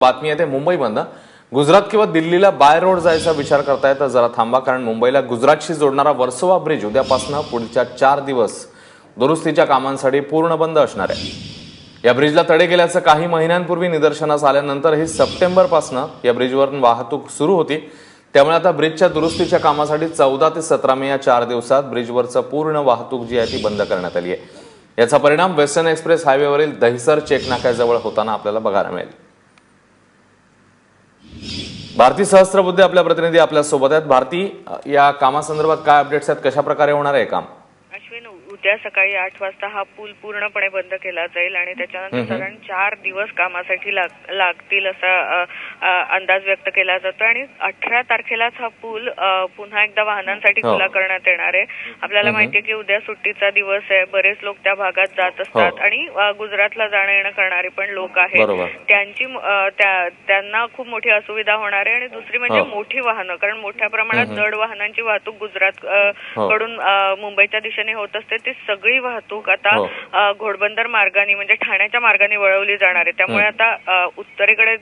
बातमी येते मुंबईमधनं। गुजरात किंवा दिल्लीला बाय रोड जायचा विचार करताय तर जरा थांबा, कारण मुंबईला गुजरातशी जोडणारा वर्सोवा ब्रिज उद्यापासून पुढच्या 4 दिवस दुरुस्तीच्या कामांसाठी पूर्ण बंद असणार आहे। या ब्रिजला तडे गेल्याचं काही महिन्यांपूर्वी निदर्शनास आल्यानंतर ही सप्टेंबरपासून या ब्रिजवरून वाहतूक सुरू होती। त्यामुळे आता ब्रिजच्या दुरुस्तीच्या कामासाठी 14 ते 17 मे या 4 दिवसात ब्रिजवरचं पूर्ण वाहतूक जी आहे ती बंद करण्यात आली आहे। याचा परिणाम वेस्टर्न एक्सप्रेस हायवेवरील दहिसर चेक नाक्याजवळ होताना आपल्याला बघायला मिळेल। भारती सहस्त्रबुद्धे आपल्या प्रतिनिधी आपल्या सोबत आहेत। भारती, या कामासंदर्भात काय अपडेट्स आहेत, कशा प्रकारे होणार आहे काम? अश्विन, उद्या सकाळी 8 वाजता हा पूल पूर्णपणे बंद केला जाईल आणि त्याच्यानंतर साधारण 4 दिवस कामासाठी लागतील असा अंदाज व्यक्त केला जातो आणि 18 तारखेलाच हा पूल पुन्हा एकदा वाहनांसाठी खुला करण्यात येणार आहे। आपल्याला माहिती आहे की उद्या सुट्टीचा दिवस आहे, बरेच लोक त्या भागात जात असतात आणि गुजरातला जाणं येणं करणारे पण लोक आहेत, त्यांना खूप मोठी असुविधा होणार आहे। आणि दुसरी म्हणजे मोठी वाहनं, कारण मोठ्या प्रमाणात जड वाहनांची वाहतूक गुजरात कडून मुंबईच्या दिशेने होत असते, ती सगळी वाहतूक आता घोडबंदर मार्गाने म्हणजे ठाण्याच्या मार्गाने वळवली जाणार आहे। त्यामुळे आता उत्तरेकडे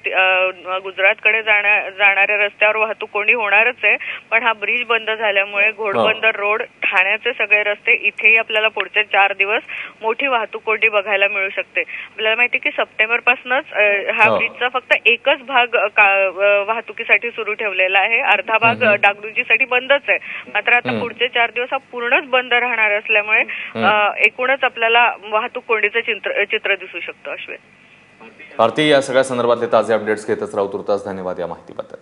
गुजरातकडे जाणाऱ्या रस्त्यावर वाहतूक कोंडी होणारच आहे, पण हा ब्रिज बंद झाल्यामुळे घोडबंदर रोड, ठाण्याचे सगळे रस्ते, इथेही आपल्याला पुढचे 4 दिवस मोठी वाहतूक कोंडी बघायला मिळू शकते। आपल्याला माहिती आहे की सप्टेंबर पासूनच हा ब्रिजचा फक्त एकच भाग वाहतुकीसाठी सुरू ठेवलेला आहे, अर्धा भाग डागडुजीसाठी बंदच आहे। मात्र आता पुढचे 4 दिवस हा पूर्णच बंद राहणार असल्यामुळे एकूणच आपल्याला वाहतूक कोंडीचं चित्र दिसू शकतं। अश्विन, भारती, या सगळ्या संदर्भातले ताजे अपडेट्स घेतच राहू। तुर्तास धन्यवाद या माहितीबद्दल।